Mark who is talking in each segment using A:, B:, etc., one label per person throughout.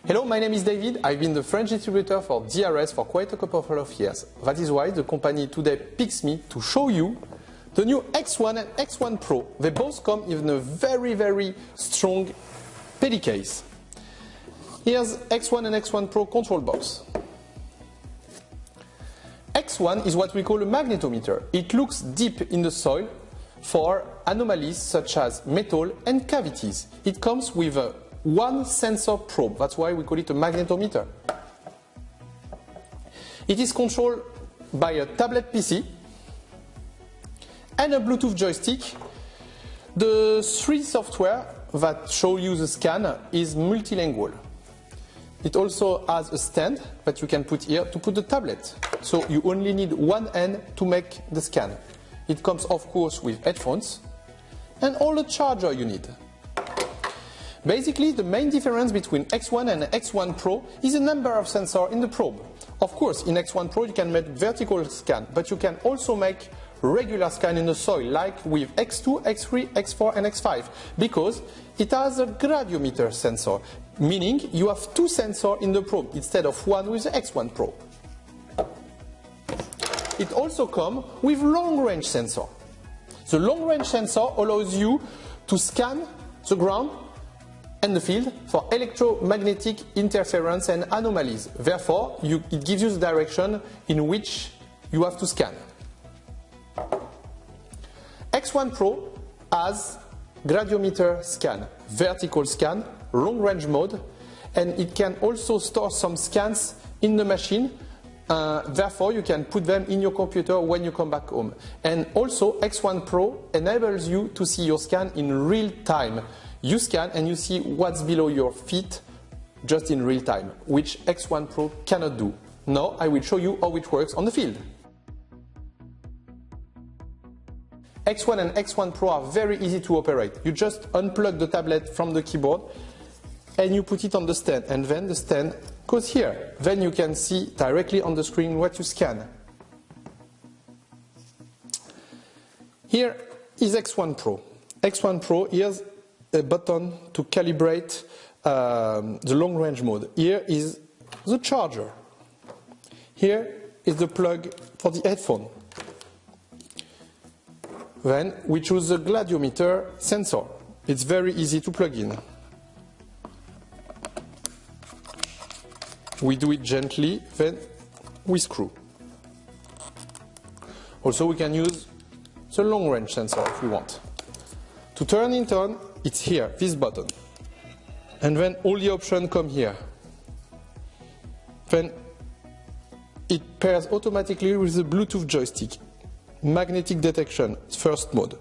A: Hello, my name is David. I've been the French distributor for DRS for quite a couple of years. That is why the company today picks me to show you the new X1 and X1 Pro. They both come in a very strong PD case. Here's X1 and X1 Pro control box. X1 is what we call a magnetometer. It looks deep in the soil for anomalies such as metal and cavities. It comes with a one sensor probe. That's why we call it a magnetometer. It is controlled by a tablet PC and a Bluetooth joystick. The 3 software that show you the scan is multilingual. It also has a stand that you can put here to put the tablet. So you only need one end to make the scan. It comes of course with headphones and all the charger you need. Basically, the main difference between X1 and X1 Pro is the number of sensors in the probe. Of course, in X1 Pro you can make vertical scan, but you can also make regular scan in the soil, like with X2, X3, X4 and X5, because it has a gradiometer sensor, meaning you have 2 sensors in the probe instead of 1 with the X1 Pro. It also comes with long-range sensor. The long-range sensor allows you to scan the ground and the field for electromagnetic interference and anomalies. Therefore, it gives you the direction in which you have to scan. X1 Pro has gradiometer scan, vertical scan, long range mode, and it can also store some scans in the machine. Therefore, you can put them in your computer when you come back home. And also, X1 Pro enables you to see your scan in real time. You scan and you see what's below your feet just in real time, which X1 Pro cannot do. Now I will show you how it works on the field. X1 and X1 Pro are very easy to operate. You just unplug the tablet from the keyboard and you put it on the stand, and then the stand goes here. Then you can see directly on the screen what you scan. Here is X1 Pro. X1 Pro, here's a button to calibrate the long range mode. Here is the charger. Here is the plug for the headphone. Then we choose the gradiometer sensor. It's very easy to plug in. We do it gently, then we screw. Also we can use the long range sensor if we want. To turn it on, it's here, this button. And then all the options come here. Then it pairs automatically with the Bluetooth joystick. Magnetic detection, first mode.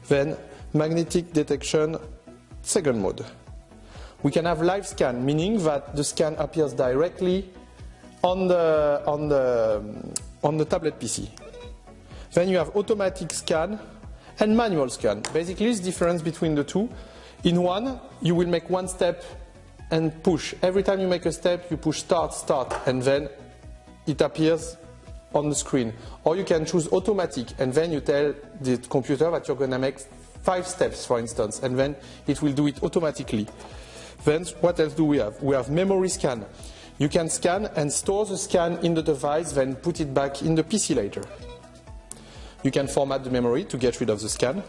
A: Then magnetic detection, second mode. We can have live scan, meaning that the scan appears directly on the tablet PC. Then you have automatic scan and manual scan. Basically, the difference between the two. In one, you will make one step and push. Every time you make a step, you push start, and then it appears on the screen. Or you can choose automatic, and then you tell the computer that you're going to make 5 steps, for instance, and then it will do it automatically. Then what else do we have? We have memory scan. You can scan and store the scan in the device, then put it back in the PC later. You can format the memory to get rid of the scan.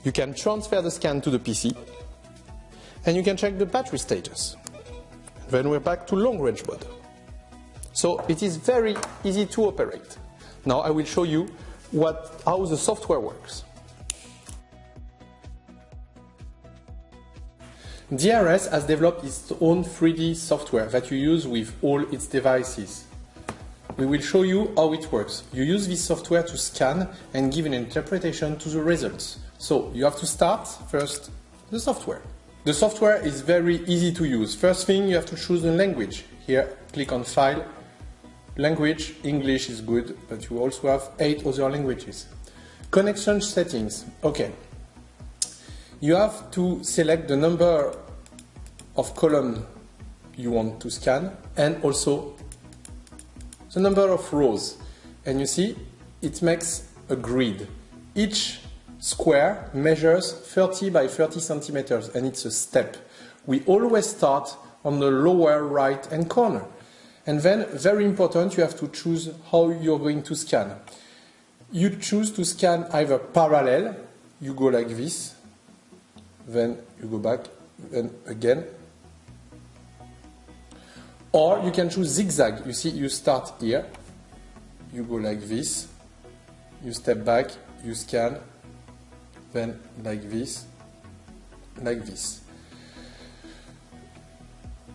A: You can transfer the scan to the PC. And you can check the battery status. Then we're back to long range mode. So it is very easy to operate. Now I will show you how the software works. DRS has developed its own 3D software that you use with all its devices. We will show you how it works. You use this software to scan and give an interpretation to the results. So you have to start first the software. The software is very easy to use. First thing, you have to choose the language. Here, click on File, Language. English is good, but you also have 8 other languages. Connection settings. Okay. You have to select the number of columns you want to scan and also the number of rows. And you see, it makes a grid. Each square measures 30 by 30 centimeters and it's a step. we always start on the lower right hand corner. And then, very important, you have to choose how you're going to scan. You choose to scan either parallel, you go like this, then you go back, then again. Or you can choose zigzag. You see, you start here, you go like this, you step back, you scan, then like this, like this.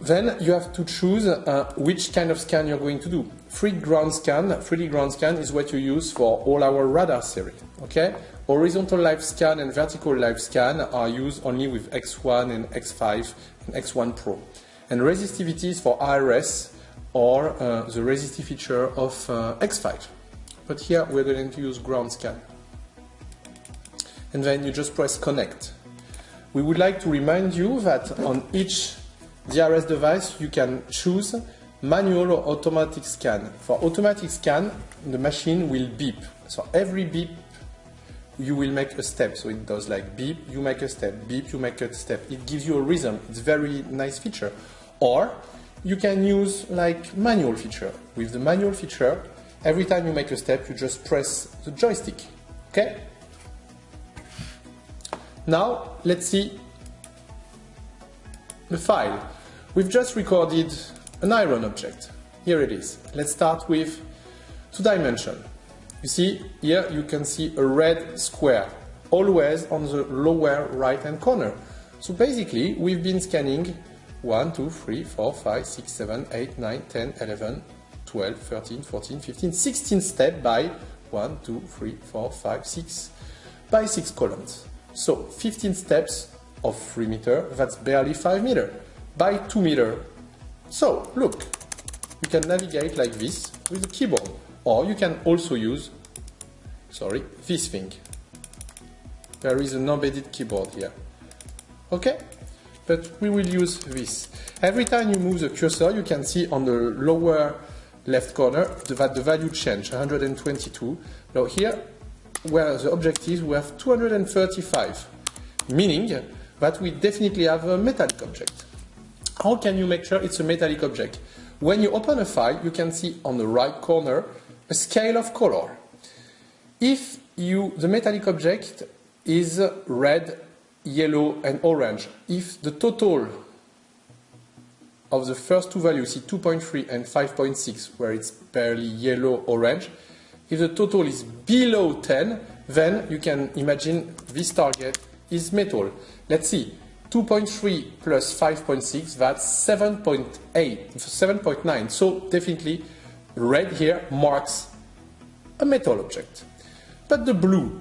A: Then you have to choose which kind of scan you're going to do. 3D ground scan is what you use for all our radar series. Okay? Horizontal live scan and vertical live scan are used only with X1 and X5 and X1 Pro. And resistivity is for IRS or the resistive feature of X5. But here we're going to use ground scan. And then you just press connect. We would like to remind you that on each DRS device you can choose manual or automatic scan. For automatic scan, the machine will beep. So every beep you will make a step. So it does like beep, you make a step, beep, you make a step. It gives you a rhythm. It's a very nice feature. Or you can use like manual feature. With the manual feature, every time you make a step, you just press the joystick. Okay? Now, let's see the file. We've just recorded an iron object. Here it is. Let's start with 2 dimension. You see, here you can see a red square, always on the lower right hand corner. So basically, we've been scanning 1, 2, 3, 4, 5, 6, 7, 8, 9, 10, 11, 12, 13, 14, 15, 16 steps by 1, 2, 3, 4, 5, 6 by 6 columns. So 15 steps of 3 meters, that's barely 5 meters, by 2 meters. So look, you can navigate like this with the keyboard, or you can also use, this thing. There is an embedded keyboard here. Okay? But we will use this. Every time you move the cursor, you can see on the lower left corner that the value change, 122. Now here, where the object is, we have 235, meaning that we definitely have a metallic object. How can you make sure it's a metallic object? When you open a file, you can see on the right corner a scale of color. If the metallic object is red, yellow and orange, if the total of the first 2 values, see 2.3 and 5.6, where it's barely yellow-orange, if the total is below 10, then you can imagine this target is metal. Let's see, 2.3 plus 5.6, that's 7.9. So definitely red here marks a metal object. But the blue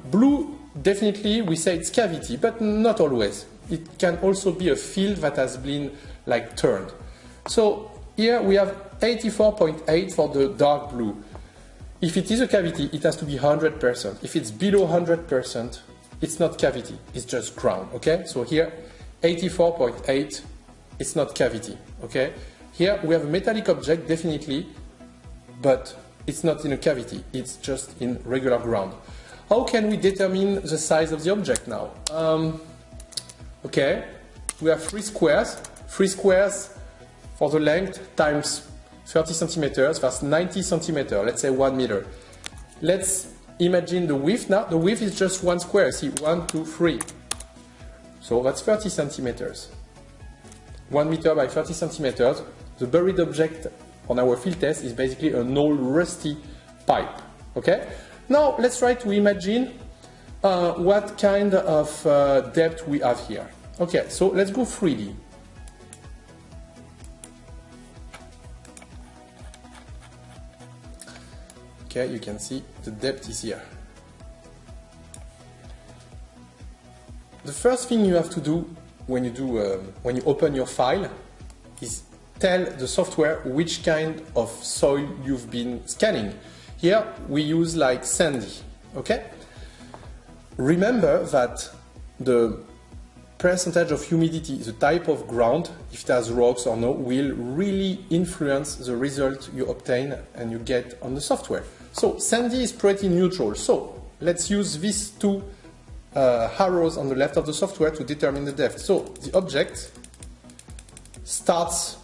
A: definitely we say it's cavity, but not always. It can also be a field that has been like turned. So here we have 84.8 for the dark blue. If it is a cavity, it has to be 100%. If it's below 100%, it's not cavity, it's just ground, okay? So here, 84.8, it's not cavity, okay? Here we have a metallic object, definitely, but it's not in a cavity, it's just in regular ground. How can we determine the size of the object now? Okay, we have 3 squares. 3 squares for the length times 30 centimeters, that's 90 centimeters, let's say 1 meter. Let's imagine the width now. The width is just 1 square, see, 1, 2, 3. So that's 30 centimeters. 1 meter by 30 centimeters. The buried object on our field test is basically an old rusty pipe, okay? Now let's try to imagine what kind of depth we have here. Okay, so let's go 3D. Okay, you can see the depth is here. The first thing you have to do when you open your file is tell the software which kind of soil you've been scanning. Here we use like sandy, okay? Remember that the percentage of humidity, the type of ground, if it has rocks or no, will really influence the result you obtain and you get on the software. So sandy is pretty neutral. So let's use these 2 arrows on the left of the software to determine the depth. So the object starts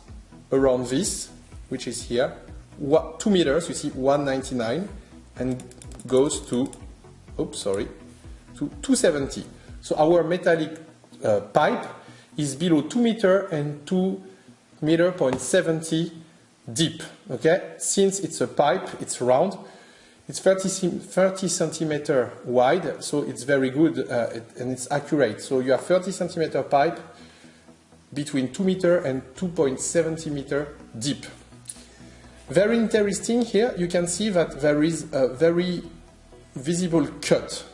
A: around this, which is here, 2 meters, you see 199, and goes to, oops, sorry, to 270. So our metallic pipe is below 2 meter and 2 meter point 70 deep. Okay, since it's a pipe, it's round. It's 30 centimeter wide, so it's very good and it's accurate. So you have 30 centimeter pipe between 2 meter and 2.70 meter deep. Very interesting here, you can see that there is a very visible cut.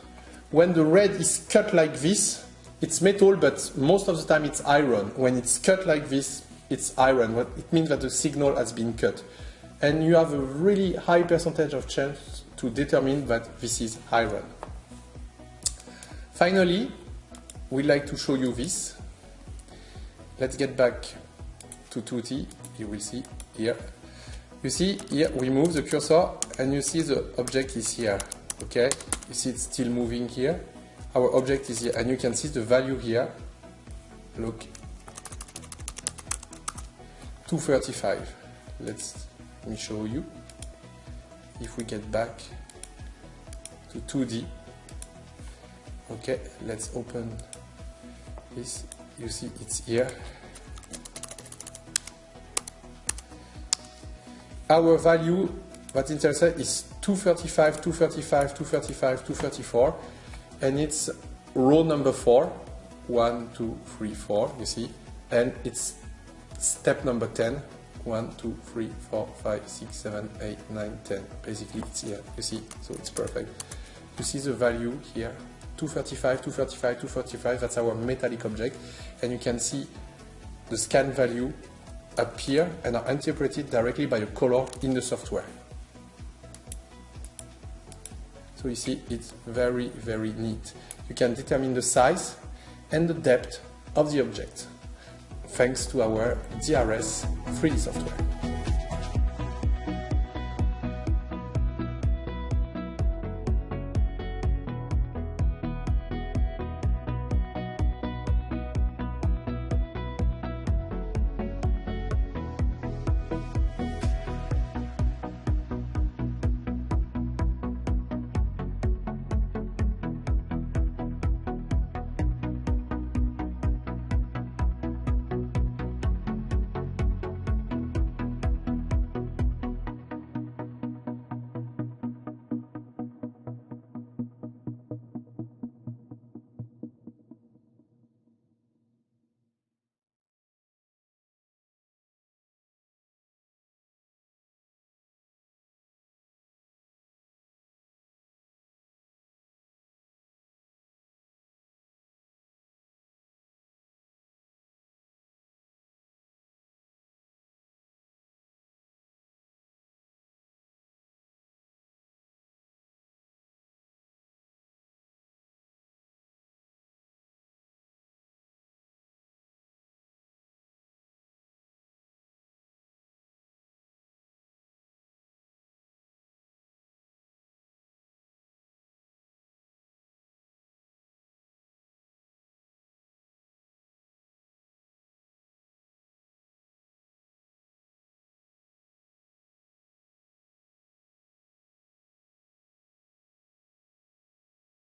A: When the red is cut like this, it's metal, but most of the time it's iron. When it's cut like this, it's iron. It means that the signal has been cut. And you have a really high percentage of chance to determine that this is iron. Finally, we'd like to show you this. Let's get back to 2D. You will see here. You see here we move the cursor and you see the object is here. Okay, you see it's still moving here. Our object is here and you can see the value here. Look, 235. Let me show you. If we get back to 2D. Okay, let's open this. You see it's here. Our value that intercept is 235, 235, 235, 234, and it's row number 4. 1, 2, 3, 4, you see, and it's step number 10. 1, 2, 3, 4, 5, 6, 7, 8, 9, 10. Basically, it's here, you see, so it's perfect. You see the value here, 235, 235, 235, that's our metallic object, and you can see the scan value appear and are interpreted directly by a color in the software. So you see, it's very, very neat. You can determine the size and the depth of the object, thanks to our DRS 3D software.